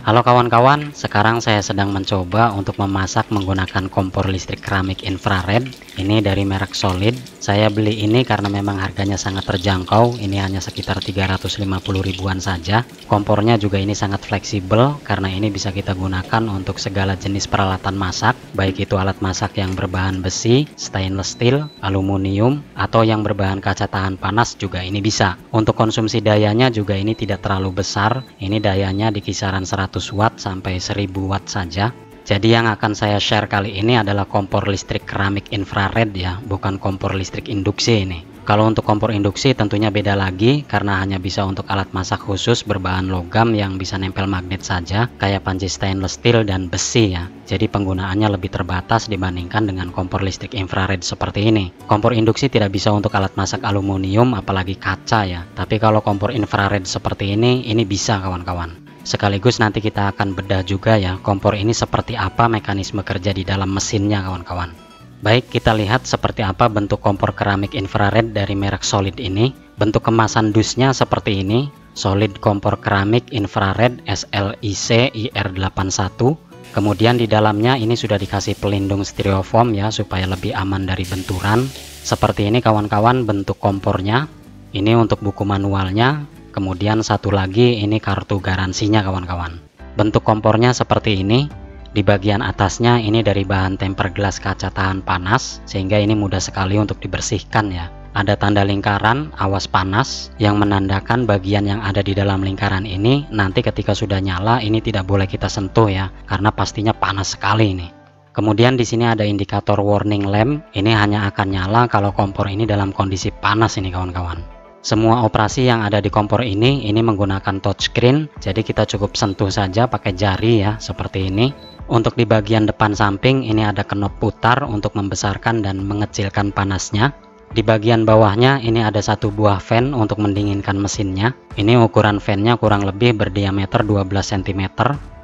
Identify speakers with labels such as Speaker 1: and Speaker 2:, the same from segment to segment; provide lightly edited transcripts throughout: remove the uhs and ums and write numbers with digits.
Speaker 1: Halo kawan-kawan, sekarang saya sedang mencoba untuk memasak menggunakan kompor listrik keramik infrared. Ini dari merek Solid. Saya beli ini karena memang harganya sangat terjangkau. Ini hanya sekitar 350 ribuan saja. Kompornya juga ini sangat fleksibel karena ini bisa kita gunakan untuk segala jenis peralatan masak, baik itu alat masak yang berbahan besi, stainless steel, aluminium, atau yang berbahan kaca tahan panas juga ini bisa. Untuk konsumsi dayanya juga ini tidak terlalu besar. Ini dayanya di kisaran 100 watt sampai 1000 watt saja. Jadi yang akan saya share kali ini adalah kompor listrik keramik infrared ya, bukan kompor listrik induksi ini. Kalau untuk kompor induksi tentunya beda lagi karena hanya bisa untuk alat masak khusus berbahan logam yang bisa nempel magnet saja, kayak panci stainless steel dan besi ya. Jadi penggunaannya lebih terbatas dibandingkan dengan kompor listrik infrared seperti ini. Kompor induksi tidak bisa untuk alat masak aluminium apalagi kaca ya. Tapi kalau kompor infrared seperti ini bisa kawan-kawan. Sekaligus nanti kita akan bedah juga ya kompor ini seperti apa mekanisme kerja di dalam mesinnya kawan-kawan. Baik, kita lihat seperti apa bentuk kompor keramik infrared dari merek Solid ini. Bentuk kemasan dusnya seperti ini, Solid kompor keramik infrared SLIC IR81. Kemudian di dalamnya ini sudah dikasih pelindung styrofoam ya supaya lebih aman dari benturan. Seperti ini kawan-kawan bentuk kompornya. Ini untuk buku manualnya. Kemudian satu lagi ini kartu garansinya kawan-kawan. Bentuk kompornya seperti ini. Di bagian atasnya ini dari bahan temper gelas kaca tahan panas, sehingga ini mudah sekali untuk dibersihkan ya. Ada tanda lingkaran awas panas yang menandakan bagian yang ada di dalam lingkaran ini nanti ketika sudah nyala ini tidak boleh kita sentuh ya, karena pastinya panas sekali ini. Kemudian di sini ada indikator warning lamp. Ini hanya akan nyala kalau kompor ini dalam kondisi panas ini kawan-kawan. Semua operasi yang ada di kompor ini menggunakan touchscreen, jadi kita cukup sentuh saja pakai jari ya, seperti ini. Untuk di bagian depan samping ini ada knob putar untuk membesarkan dan mengecilkan panasnya. Di bagian bawahnya ini ada satu buah fan untuk mendinginkan mesinnya. Ini ukuran fan-nya kurang lebih berdiameter 12 cm.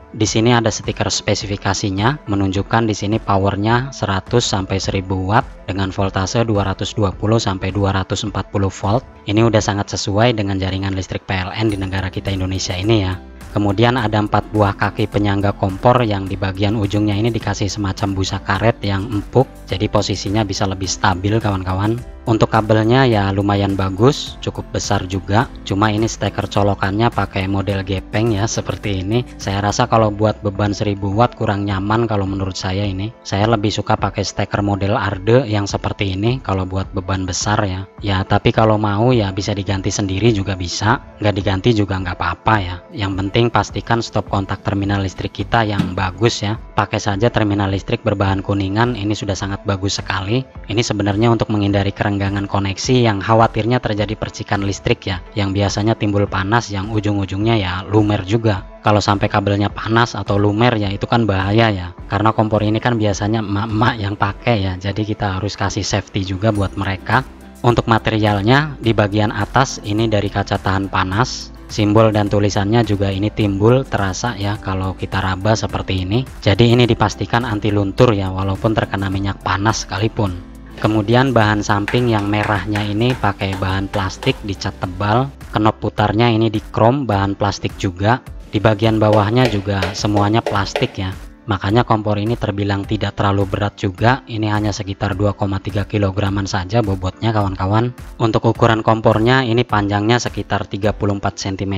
Speaker 1: Di sini ada stiker spesifikasinya, menunjukkan di sini powernya 100 sampai 1000 watt dengan voltase 220 sampai 240 volt. Ini udah sangat sesuai dengan jaringan listrik PLN di negara kita Indonesia ini ya. Kemudian ada 4 buah kaki penyangga kompor yang di bagian ujungnya ini dikasih semacam busa karet yang empuk, jadi posisinya bisa lebih stabil kawan-kawan. Untuk kabelnya ya lumayan bagus, cukup besar juga. Cuma ini steker colokannya pakai model gepeng ya, seperti ini. Saya rasa kalau buat beban 1000 watt kurang nyaman kalau menurut saya ini. Saya lebih suka pakai steker model Arde yang seperti ini kalau buat beban besar ya. Ya tapi kalau mau ya bisa diganti sendiri juga bisa, nggak diganti juga nggak apa-apa ya. Yang penting pastikan stop kontak terminal listrik kita yang bagus ya. Pakai saja terminal listrik berbahan kuningan, ini sudah sangat bagus sekali. Ini sebenarnya untuk menghindari kerenggangan koneksi yang khawatirnya terjadi percikan listrik ya, yang biasanya timbul panas yang ujung-ujungnya ya lumer juga. Kalau sampai kabelnya panas atau lumer ya itu kan bahaya ya, karena kompor ini kan biasanya emak-emak yang pakai ya, jadi kita harus kasih safety juga buat mereka. Untuk materialnya di bagian atas ini dari kaca tahan panas. Simbol dan tulisannya juga ini timbul terasa ya kalau kita raba seperti ini. Jadi ini dipastikan anti luntur ya walaupun terkena minyak panas sekalipun. Kemudian bahan samping yang merahnya ini pakai bahan plastik dicat tebal. Knob putarnya ini di chrome bahan plastik juga. Di bagian bawahnya juga semuanya plastik ya. Makanya kompor ini terbilang tidak terlalu berat juga. Ini hanya sekitar 2,3 kg saja bobotnya kawan-kawan. Untuk ukuran kompornya ini panjangnya sekitar 34 cm,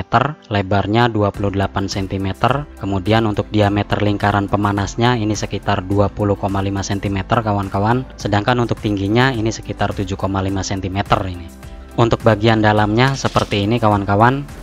Speaker 1: lebarnya 28 cm. Kemudian untuk diameter lingkaran pemanasnya ini sekitar 20,5 cm kawan-kawan. Sedangkan untuk tingginya ini sekitar 7,5 cm ini. Untuk bagian dalamnya seperti ini kawan-kawan.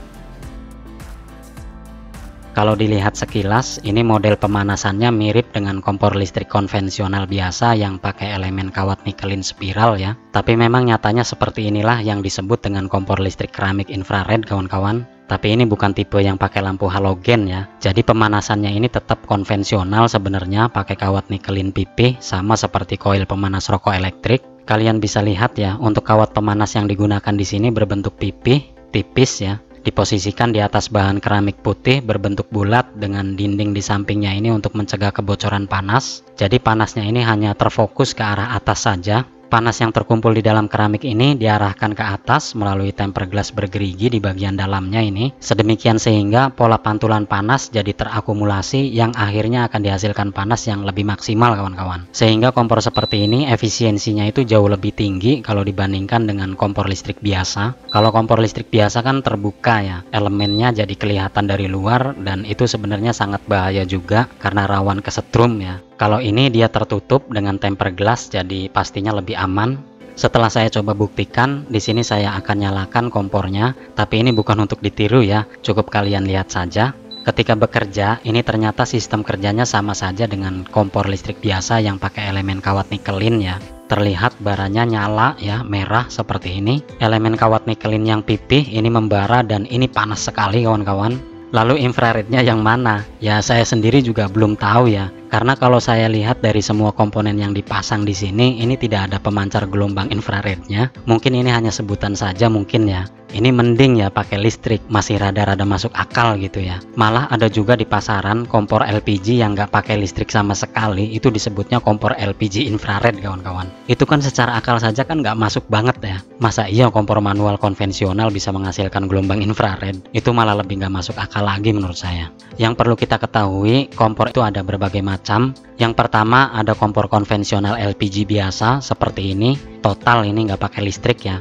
Speaker 1: Kalau dilihat sekilas, ini model pemanasannya mirip dengan kompor listrik konvensional biasa yang pakai elemen kawat nikelin spiral ya. Tapi memang nyatanya seperti inilah yang disebut dengan kompor listrik keramik infrared kawan-kawan. Tapi ini bukan tipe yang pakai lampu halogen ya. Jadi pemanasannya ini tetap konvensional sebenarnya, pakai kawat nikelin pipih sama seperti koil pemanas rokok elektrik. Kalian bisa lihat ya, untuk kawat pemanas yang digunakan di sini berbentuk pipih, tipis ya. Diposisikan di atas bahan keramik putih berbentuk bulat dengan dinding di sampingnya ini untuk mencegah kebocoran panas. Jadi panasnya ini hanya terfokus ke arah atas saja. Panas yang terkumpul di dalam keramik ini diarahkan ke atas melalui temper glass bergerigi di bagian dalamnya ini. Sedemikian sehingga pola pantulan panas jadi terakumulasi yang akhirnya akan dihasilkan panas yang lebih maksimal kawan-kawan. Sehingga kompor seperti ini efisiensinya itu jauh lebih tinggi kalau dibandingkan dengan kompor listrik biasa. Kalau kompor listrik biasa kan terbuka ya, elemennya jadi kelihatan dari luar dan itu sebenarnya sangat bahaya juga karena rawan kesetrum ya. Kalau ini dia tertutup dengan temper glass, jadi pastinya lebih aman. Setelah saya coba buktikan, di sini saya akan nyalakan kompornya, tapi ini bukan untuk ditiru ya, cukup kalian lihat saja. Ketika bekerja, ini ternyata sistem kerjanya sama saja dengan kompor listrik biasa yang pakai elemen kawat nikelin ya. Terlihat baranya nyala ya, merah seperti ini. Elemen kawat nikelin yang pipih ini membara dan ini panas sekali kawan-kawan. Lalu infrarednya yang mana? Ya saya sendiri juga belum tahu ya. Karena kalau saya lihat dari semua komponen yang dipasang di sini, ini tidak ada pemancar gelombang infrarednya. Mungkin ini hanya sebutan saja mungkin ya. Ini mending ya pakai listrik, masih rada-rada masuk akal gitu ya. Malah ada juga di pasaran kompor LPG yang nggak pakai listrik sama sekali, itu disebutnya kompor LPG infrared kawan-kawan. Itu kan secara akal saja kan nggak masuk banget ya. Masa iya kompor manual konvensional bisa menghasilkan gelombang infrared? Itu malah lebih nggak masuk akal lagi menurut saya. Yang perlu kita ketahui, kompor itu ada berbagai macam. Yang pertama ada kompor konvensional LPG biasa seperti ini, total ini nggak pakai listrik ya.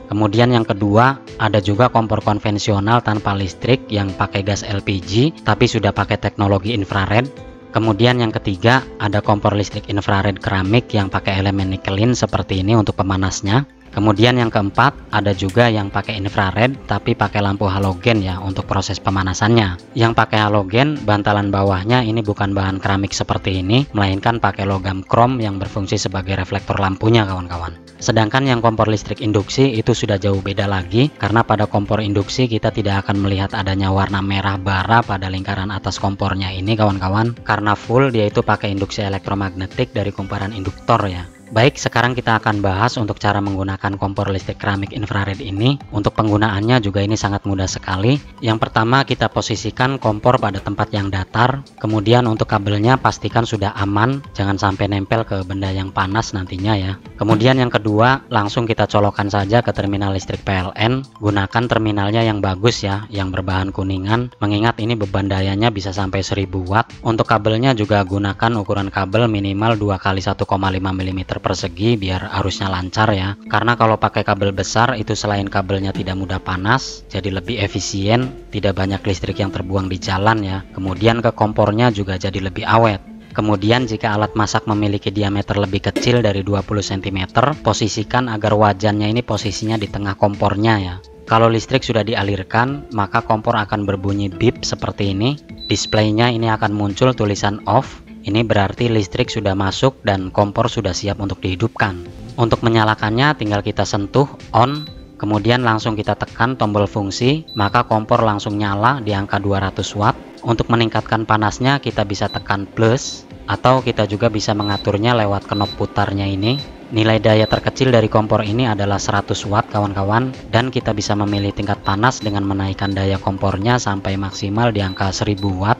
Speaker 1: Kemudian yang kedua ada juga kompor konvensional tanpa listrik yang pakai gas LPG tapi sudah pakai teknologi infrared. Kemudian yang ketiga ada kompor listrik infrared keramik yang pakai elemen nikelin seperti ini untuk pemanasnya. Kemudian yang keempat ada juga yang pakai infrared tapi pakai lampu halogen ya untuk proses pemanasannya. Yang pakai halogen, bantalan bawahnya ini bukan bahan keramik seperti ini, melainkan pakai logam krom yang berfungsi sebagai reflektor lampunya kawan-kawan. Sedangkan yang kompor listrik induksi itu sudah jauh beda lagi, karena pada kompor induksi kita tidak akan melihat adanya warna merah bara pada lingkaran atas kompornya ini kawan-kawan, karena full dia itu pakai induksi elektromagnetik dari kumparan induktor ya. Baik, sekarang kita akan bahas untuk cara menggunakan kompor listrik keramik infrared ini. Untuk penggunaannya juga ini sangat mudah sekali. Yang pertama kita posisikan kompor pada tempat yang datar. Kemudian untuk kabelnya pastikan sudah aman, jangan sampai nempel ke benda yang panas nantinya ya. Kemudian yang kedua, langsung kita colokkan saja ke terminal listrik PLN. Gunakan terminalnya yang bagus ya, yang berbahan kuningan, mengingat ini beban dayanya bisa sampai 1000 watt. Untuk kabelnya juga gunakan ukuran kabel minimal 2 x 1,5 mm persegi biar arusnya lancar ya. Karena kalau pakai kabel besar itu selain kabelnya tidak mudah panas, jadi lebih efisien, tidak banyak listrik yang terbuang di jalan ya. Kemudian ke kompornya juga jadi lebih awet. Kemudian jika alat masak memiliki diameter lebih kecil dari 20 cm, posisikan agar wajannya ini posisinya di tengah kompornya ya. Kalau listrik sudah dialirkan, maka kompor akan berbunyi bip seperti ini. Displaynya ini akan muncul tulisan off. Ini berarti listrik sudah masuk dan kompor sudah siap untuk dihidupkan. Untuk menyalakannya tinggal kita sentuh on, kemudian langsung kita tekan tombol fungsi, maka kompor langsung nyala di angka 200 watt. Untuk meningkatkan panasnya kita bisa tekan plus, atau kita juga bisa mengaturnya lewat knob putarnya ini. Nilai daya terkecil dari kompor ini adalah 100 watt kawan-kawan, dan kita bisa memilih tingkat panas dengan menaikkan daya kompornya sampai maksimal di angka 1000 watt.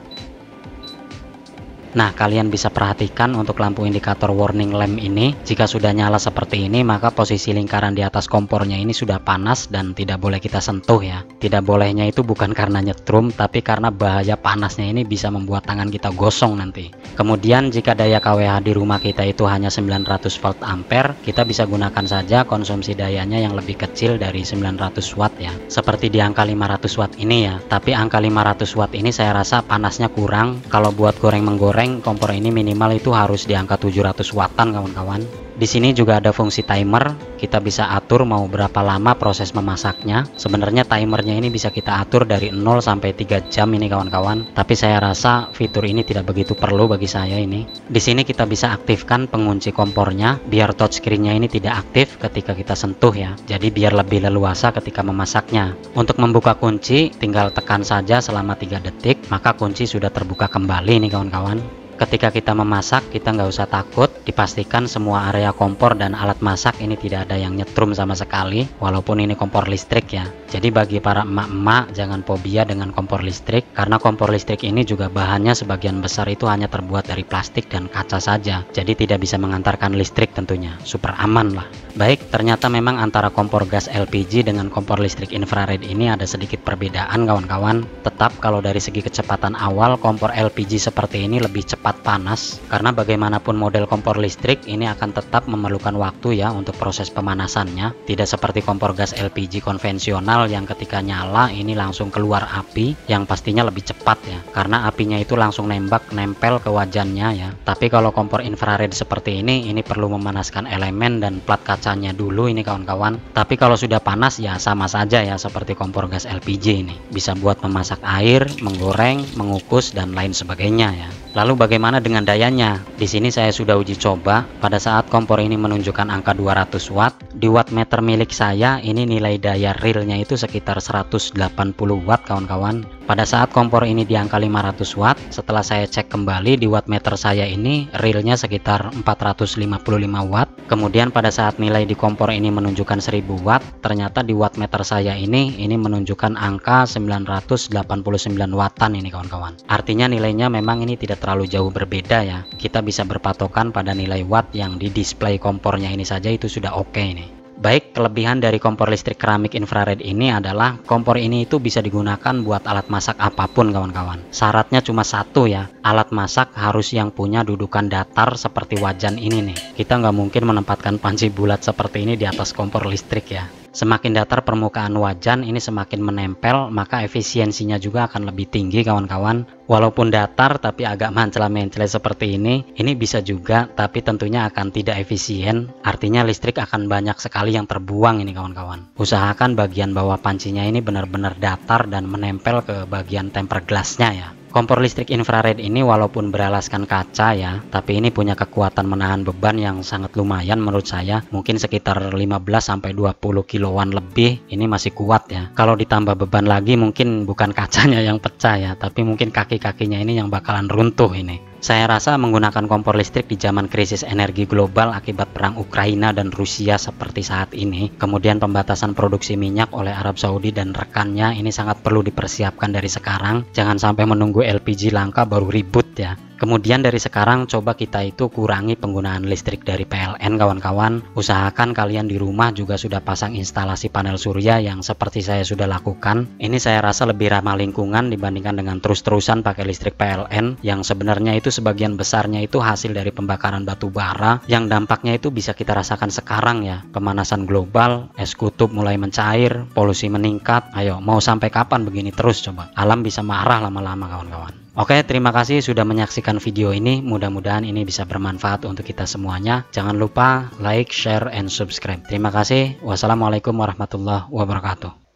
Speaker 1: Nah, kalian bisa perhatikan untuk lampu indikator warning lamp ini, jika sudah nyala seperti ini, maka posisi lingkaran di atas kompornya ini sudah panas dan tidak boleh kita sentuh ya. Tidak bolehnya itu bukan karena nyetrum, tapi karena bahaya panasnya ini bisa membuat tangan kita gosong nanti. Kemudian jika daya kWh di rumah kita itu hanya 900 volt ampere, kita bisa gunakan saja konsumsi dayanya yang lebih kecil dari 900 watt ya. Seperti di angka 500 watt ini ya. Tapi angka 500 watt ini saya rasa panasnya kurang. Kalau buat goreng-menggoreng, kompor ini minimal itu harus di angka 700 wattan kawan-kawan. Di sini juga ada fungsi timer, kita bisa atur mau berapa lama proses memasaknya. Sebenarnya timernya ini bisa kita atur dari 0 sampai 3 jam ini kawan-kawan, tapi saya rasa fitur ini tidak begitu perlu bagi saya ini. Di sini kita bisa aktifkan pengunci kompornya biar touchscreen-nya ini tidak aktif ketika kita sentuh ya. Jadi biar lebih leluasa ketika memasaknya. Untuk membuka kunci tinggal tekan saja selama 3 detik, maka kunci sudah terbuka kembali nih kawan-kawan. Ketika kita memasak kita nggak usah takut, Dipastikan semua area kompor dan alat masak ini tidak ada yang nyetrum sama sekali, walaupun ini kompor listrik ya. Jadi bagi para emak-emak jangan fobia dengan kompor listrik, karena kompor listrik ini juga bahannya sebagian besar itu hanya terbuat dari plastik dan kaca saja. Jadi tidak bisa mengantarkan listrik tentunya, super aman lah. Baik, ternyata memang antara kompor gas LPG dengan kompor listrik infrared ini ada sedikit perbedaan kawan-kawan. Tetap kalau dari segi kecepatan awal, kompor LPG seperti ini lebih cepat panas, karena bagaimanapun model kompor listrik ini akan tetap memerlukan waktu ya untuk proses pemanasannya. Tidak seperti kompor gas LPG konvensional yang ketika nyala ini langsung keluar api, yang pastinya lebih cepat ya, karena apinya itu langsung nempel ke wajannya ya. Tapi kalau kompor infrared seperti ini perlu memanaskan elemen dan plat kacanya dulu ini kawan-kawan. Tapi kalau sudah panas ya sama saja ya seperti kompor gas LPG ini. Bisa buat memasak air, menggoreng, mengukus dan lain sebagainya ya. Lalu bagaimana dengan dayanya? Di sini saya sudah uji coba. Pada saat kompor ini menunjukkan angka 200 watt, di wattmeter milik saya ini nilai daya realnya itu sekitar 180 watt kawan-kawan. Pada saat kompor ini di angka 500 watt, setelah saya cek kembali di wattmeter saya ini realnya sekitar 455 watt. Kemudian pada saat nilai di kompor ini menunjukkan 1000 watt, ternyata di wattmeter saya ini menunjukkan angka 989 wattan ini kawan-kawan. Artinya nilainya memang ini tidak terlalu jauh berbeda ya. Kita bisa berpatokan pada nilai watt yang di display kompornya ini saja itu sudah oke nih. Baik, kelebihan dari kompor listrik keramik infrared ini adalah kompor ini itu bisa digunakan buat alat masak apapun kawan-kawan. Syaratnya cuma satu ya, alat masak harus yang punya dudukan datar seperti wajan ini nih. Kita nggak mungkin menempatkan panci bulat seperti ini di atas kompor listrik ya. Semakin datar permukaan wajan ini semakin menempel, maka efisiensinya juga akan lebih tinggi kawan-kawan. Walaupun datar tapi agak mencela-mencela seperti ini bisa juga, tapi tentunya akan tidak efisien. Artinya listrik akan banyak sekali yang terbuang ini kawan-kawan. Usahakan bagian bawah pancinya ini benar-benar datar dan menempel ke bagian temper gelasnya ya. Kompor listrik infrared ini walaupun beralaskan kaca ya, tapi ini punya kekuatan menahan beban yang sangat lumayan menurut saya. Mungkin sekitar 15-20 kiloan lebih, ini masih kuat ya. Kalau ditambah beban lagi mungkin bukan kacanya yang pecah ya, tapi mungkin kaki-kakinya ini yang bakalan runtuh ini. Saya rasa menggunakan kompor listrik di zaman krisis energi global akibat perang Ukraina dan Rusia seperti saat ini, kemudian pembatasan produksi minyak oleh Arab Saudi dan rekannya, ini sangat perlu dipersiapkan dari sekarang. Jangan sampai menunggu LPG langka baru ribut ya. Kemudian dari sekarang coba kita itu kurangi penggunaan listrik dari PLN kawan-kawan. Usahakan kalian di rumah juga sudah pasang instalasi panel surya yang seperti saya sudah lakukan. Ini saya rasa lebih ramah lingkungan dibandingkan dengan terus-terusan pakai listrik PLN yang sebenarnya itu sebagian besarnya itu hasil dari pembakaran batu bara yang dampaknya itu bisa kita rasakan sekarang ya. Pemanasan global, es kutub mulai mencair, polusi meningkat. Ayo, mau sampai kapan begini terus coba? Alam bisa marah lama-lama kawan-kawan. Oke, terima kasih sudah menyaksikan video ini. Mudah-mudahan ini bisa bermanfaat untuk kita semuanya. Jangan lupa like, share, and subscribe. Terima kasih. Wassalamualaikum warahmatullahi wabarakatuh.